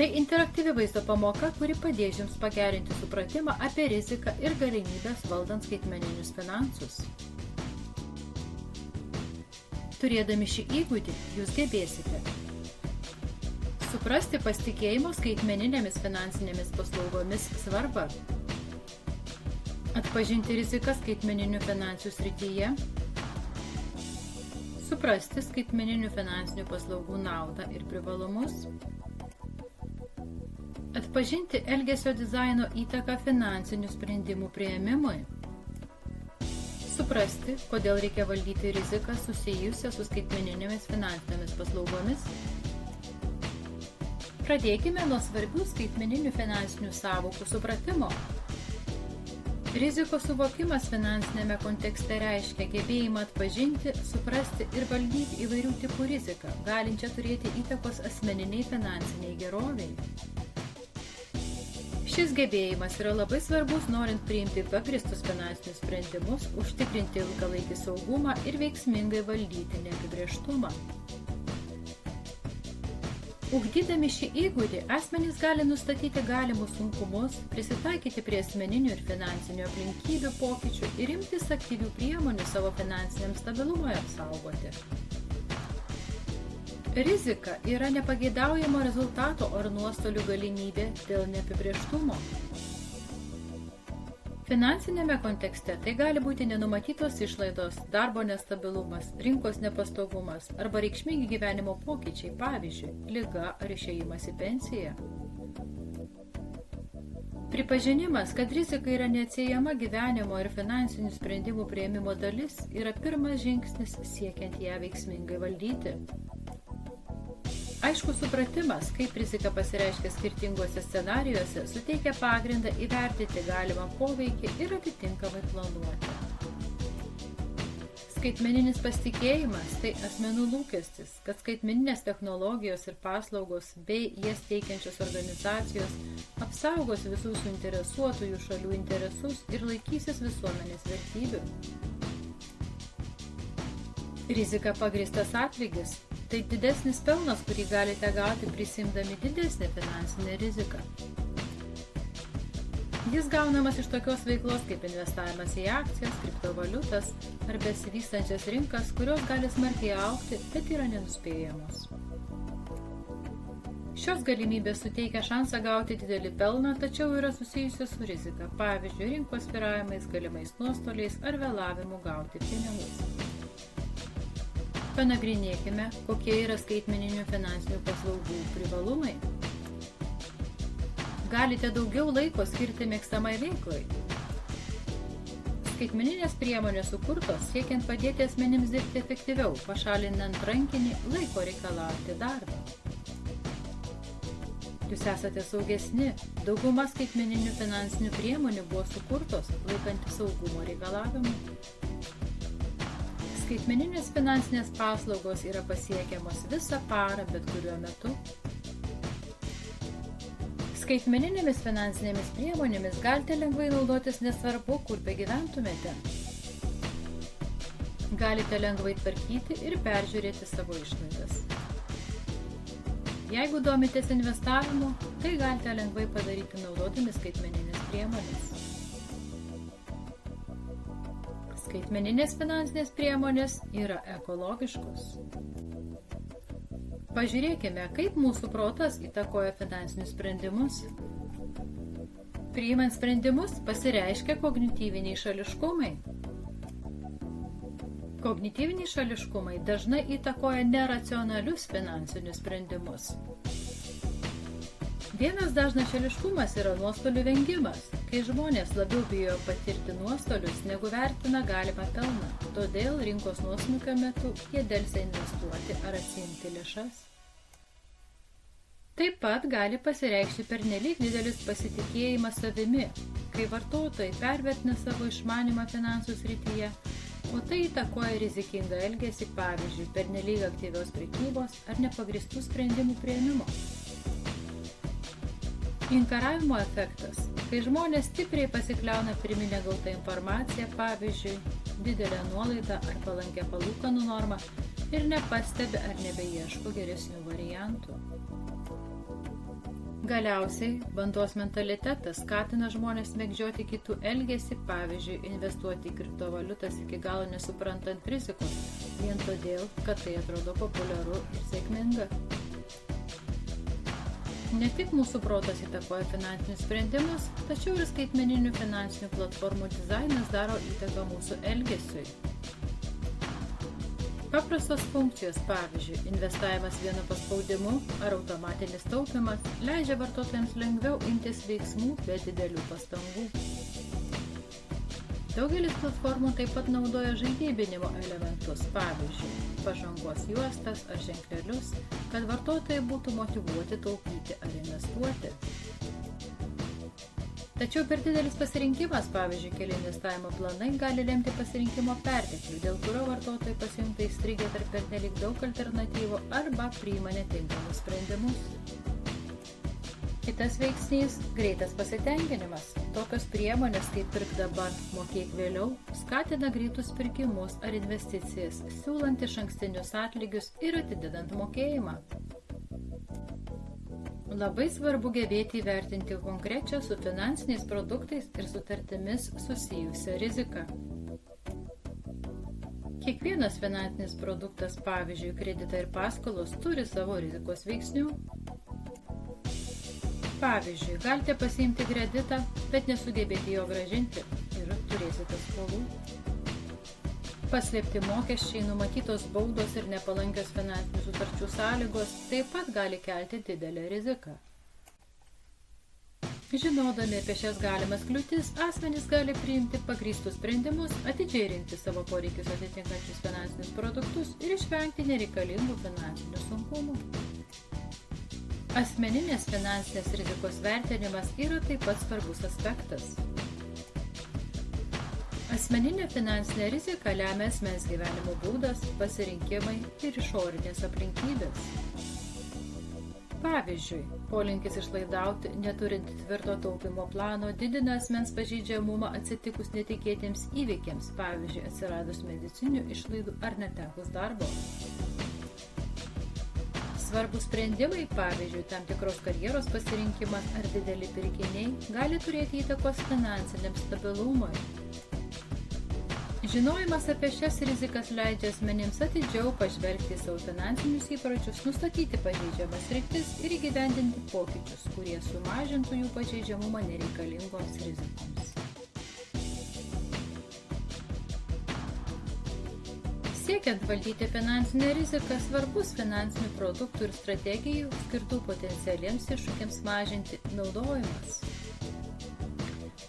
Tai interaktyvi vaizdo pamoka, kuri padės jums pagerinti supratimą apie riziką ir galimybės valdant skaitmeninius finansus. Turėdami šį įgūdį, jūs gebėsite suprasti pasitikėjimo skaitmeninėmis finansinėmis paslaugomis svarbą, atpažinti riziką skaitmeninių finansų srityje, suprasti skaitmeninių finansinių paslaugų naudą ir privalumus, atpažinti elgesio dizaino įtaką finansinių sprendimų priėmimui, suprasti, kodėl reikia valdyti riziką susijusią su skaitmeninėmis finansinėmis paslaugomis. Pradėkime nuo svarbių skaitmeninių finansinių sąvokų supratimo. Rizikos suvokimas finansinėme kontekste reiškia gebėjimą atpažinti, suprasti ir valdyti įvairių tipų riziką, galinčią turėti įtakos asmeniniai finansiniai geroviai. Šis gebėjimas yra labai svarbus, norint priimti pagrįstus finansinius sprendimus, užtikrinti ilgalaikį saugumą ir veiksmingai valdyti neapibrėžtumą. Ugdydami šį įgūdį, asmenys gali nustatyti galimus sunkumus, prisitaikyti prie asmeninių ir finansinių aplinkybių pokyčių ir imtis aktyvių priemonių savo finansiniam stabilumui apsaugoti. Rizika yra nepageidaujamo rezultato ar nuostolių galimybė dėl neapibrėžtumo. Finansinėme kontekste tai gali būti nenumatytos išlaidos, darbo nestabilumas, rinkos nepastovumas arba reikšmingi gyvenimo pokyčiai, pavyzdžiui, liga ar išėjimas į pensiją. Pripažinimas, kad rizika yra neatsiejama gyvenimo ir finansinių sprendimų priėmimo dalis, yra pirmas žingsnis siekiant ją veiksmingai valdyti. Aiškus supratimas, kaip rizika pasireiškia skirtinguose scenarijuose, suteikia pagrindą įvertinti galimą poveikį ir atitinkamai planuoti. Skaitmeninis pasitikėjimas – tai asmenų lūkestis, kad skaitmeninės technologijos ir paslaugos bei jas teikiančios organizacijos apsaugos visų suinteresuotųjų šalių interesus ir laikysis visuomenės vertybių. Rizika pagrįstas atlygis – tai didesnis pelnas, kurį galite gauti prisimdami didesnę finansinę riziką. Jis gaunamas iš tokios veiklos kaip investavimas į akcijas, kriptovaliutas ar besivystančias rinkas, kurios gali smarkiai augti, bet yra nenuspėjamos. Šios galimybės suteikia šansą gauti didelį pelną, tačiau yra susijusios su rizika, pavyzdžiui, rinkos svyravimais, galimais nuostoliais ar vėlavimu gauti pinigus. Panagrinėkime, kokie yra skaitmeninių finansinių paslaugų privalumai. Galite daugiau laiko skirti mėgstamai veiklai. Skaitmeninės priemonės sukurtos siekiant padėti asmenims dirbti efektyviau, pašalinant rankinį laiko reikalaujantį darbą. Jūs esate saugesni. Dauguma skaitmeninių finansinių priemonių buvo sukurtos laikantis saugumo reikalavimų. Skaitmeninės finansinės paslaugos yra pasiekiamos visą parą, bet kuriuo metu. Skaitmeninėmis finansinėmis priemonėmis galite lengvai naudotis nesvarbu, kur begyventumėte. Galite lengvai tvarkyti ir peržiūrėti savo išlaidas. Jeigu domitės investavimu, tai galite lengvai padaryti naudodami skaitmeninės priemonės. Skaitmeninės finansinės priemonės yra ekologiškos. Pažiūrėkime, kaip mūsų protas įtakoja finansinius sprendimus. Priimant sprendimus pasireiškia kognityviniai šališkumai. Kognityviniai šališkumai dažnai įtakoja neracionalius finansinius sprendimus. Vienas dažnas šališkumas yra nuostolių vengimas, kai žmonės labiau bijo patirti nuostolius, negu vertina galimą pelną. Todėl rinkos nuosmukio metu jie delsia investuoti ar atsiimti lėšas. Taip pat gali pasireikšti pernelyg didelis pasitikėjimas savimi, kai vartotojai pervertina savo išmanymą finansų srityje, o tai įtakoja rizikingą elgesį, pavyzdžiui, pernelyg aktyvios prekybos ar nepagrįstų sprendimų priėmimo. Inkaravimo efektas, kai žmonės stipriai pasikliauna pirminę gautą informaciją, pavyzdžiui, didelę nuolaidą ar palankę palūkanų normą ir nepastebi ar nebeieško geresnių variantų. Galiausiai, bandos mentalitetas skatina žmonės mėgdžioti kitų elgesį, pavyzdžiui, investuoti į kriptovaliutas iki galo nesuprantant rizikos, vien todėl, kad tai atrodo populiaru ir sėkminga. Ne tik mūsų protas įtakoja finansinius sprendimus, tačiau ir skaitmeninių finansinių platformų dizainas daro įtaką mūsų elgesiui. Paprastos funkcijos, pavyzdžiui, investavimas vienu paspaudimu ar automatinis taupimas, leidžia vartotojams lengviau imtis veiksmų be didelių pastangų. Daugelis platformų taip pat naudoja žaidybinimo elementus, pavyzdžiui, pažangos juostas ar ženklelius, kad vartotojai būtų motyvuoti taupyti ar investuoti. Tačiau per didelis pasirinkimas, pavyzdžiui, keli investavimo planai, gali lemti pasirinkimo perteklių, dėl kurio vartotojai pasijunta įstrigę tarp pernelyg daug alternatyvų arba priima netinkamus sprendimus. Kitas veiksnys – greitas pasitenkinimas. Tokios priemonės kaip pirk dabar, mokėk vėliau, skatina greitus pirkimus ar investicijas, siūlant išankstinius atlygius ir atidedant mokėjimą. Labai svarbu gebėti įvertinti konkrečią su finansiniais produktais ir sutartimis susijusią riziką. Kiekvienas finansinis produktas, pavyzdžiui, kreditai ir paskolos, turi savo rizikos veiksnių. Pavyzdžiui, galite pasiimti kreditą, bet nesugebėti jo grąžinti ir turėsite skolų. Paslėpti mokesčiai, numatytos baudos ir nepalankios finansinių sutarčių sąlygos taip pat gali kelti didelę riziką. Žinodami apie šias galimas kliūtis, asmenys gali priimti pagrįstus sprendimus, atidžiai rinkti savo poreikius atitinkančius finansinius produktus ir išvengti nereikalingų finansinių sunkumų. Asmeninės finansinės rizikos vertinimas yra taip pat svarbus aspektas. Asmeninė finansinė rizika lemia asmens gyvenimo būdas, pasirinkimai ir išorinės aplinkybės. Pavyzdžiui, polinkis išlaidauti, neturint tvirto taupimo plano, didina asmens pažeidžiamumą atsitikus netikėtiems įvykiams, pavyzdžiui, atsiradus medicininių išlaidų ar netekus darbo. Svarbus sprendimai, pavyzdžiui, tam tikros karjeros pasirinkimas ar dideli pirkiniai, gali turėti įtakos finansiniam stabilumui. Žinojimas apie šias rizikas leidžia asmenims atidžiau pažvelgti savo finansinius įpročius, nustatyti pažeidžiamas sritis ir įgyvendinti pokyčius, kurie sumažintų jų pažeidžiamumą nereikalingoms rizikoms. Siekiant valdyti finansinę riziką, svarbus finansinių produktų ir strategijų skirtų potencialiems iššūkiams mažinti naudojimas.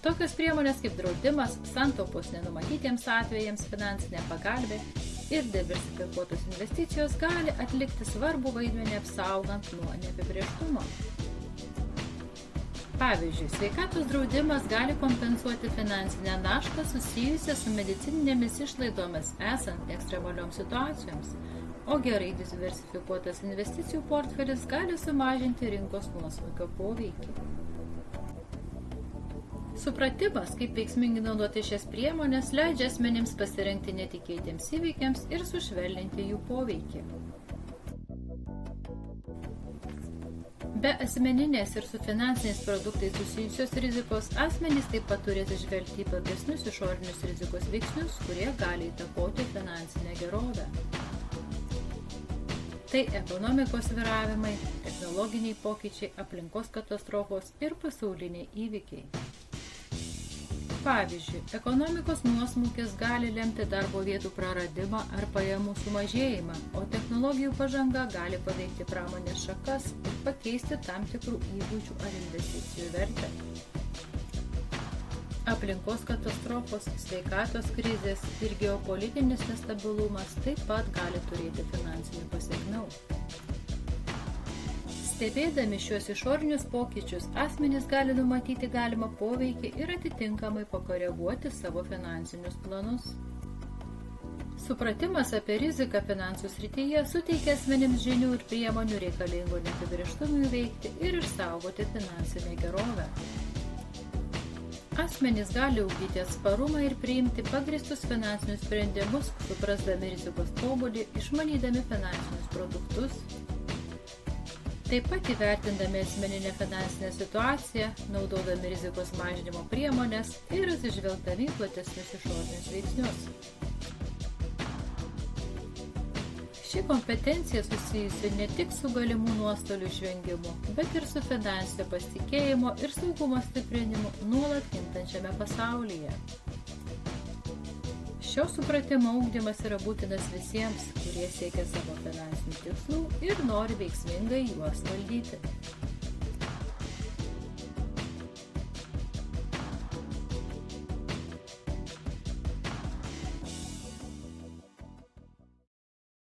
Tokios priemonės kaip draudimas, santaupos nenumatytiems atvejams, finansinė pagalbė ir diversifikuotos investicijos gali atlikti svarbų vaidmenį apsaugant nuo neapibrėžtumo. Pavyzdžiui, sveikatos draudimas gali kompensuoti finansinę naštą susijusią su medicininėmis išlaidomis esant ekstremalioms situacijoms, o gerai diversifikuotas investicijų portfelis gali sumažinti rinkos nuosmukio poveikį. Supratimas, kaip veiksmingai naudoti šias priemonės, leidžia asmenims pasirengti netikėtiems įvykiams ir sušvelninti jų poveikį. Be asmeninės ir su finansiniais produktais susijusios rizikos, asmenys taip pat turės žvelgti į platesnius išorinius rizikos veiksnius, kurie gali įtakoti finansinę gerovę. Tai ekonomikos svyravimai, technologiniai pokyčiai, aplinkos katastrofos ir pasauliniai įvykiai. Pavyzdžiui, ekonomikos nuosmukis gali lemti darbo vietų praradimą ar pajamų sumažėjimą, o technologijų pažanga gali paveikti pramonės šakas ir pakeisti tam tikrų įgūdžių ar investicijų vertę. Aplinkos katastrofos, sveikatos krizės ir geopolitinis nestabilumas taip pat gali turėti finansinių pasekmių. Stebėdami šios išorinius pokyčius, asmenys gali numatyti galimą poveikį ir atitinkamai pakoreguoti savo finansinius planus. Supratimas apie riziką finansų srityje suteikia asmenims žinių ir priemonių reikalingų neapibrėžtumui veikti ir išsaugoti finansinę gerovę. Asmenys gali ugdyti atsparumą ir priimti pagrįstus finansinius sprendimus, suprasdami rizikos pobūdį, išmanydami finansinius produktus. Taip pat įvertindami asmeninę finansinę situaciją, naudodami rizikos mažinimo priemonės ir atsižvelgdami į platesnius išorinius veiksnius. Ši kompetencija susijusi ne tik su galimų nuostolių išvengimu, bet ir su finansinio pasitikėjimo ir saugumo stiprinimu nuolat kintančiame pasaulyje. Šio supratimo ugdymas yra būtinas visiems, kurie siekia savo finansinių tikslų ir nori veiksmingai juos valdyti.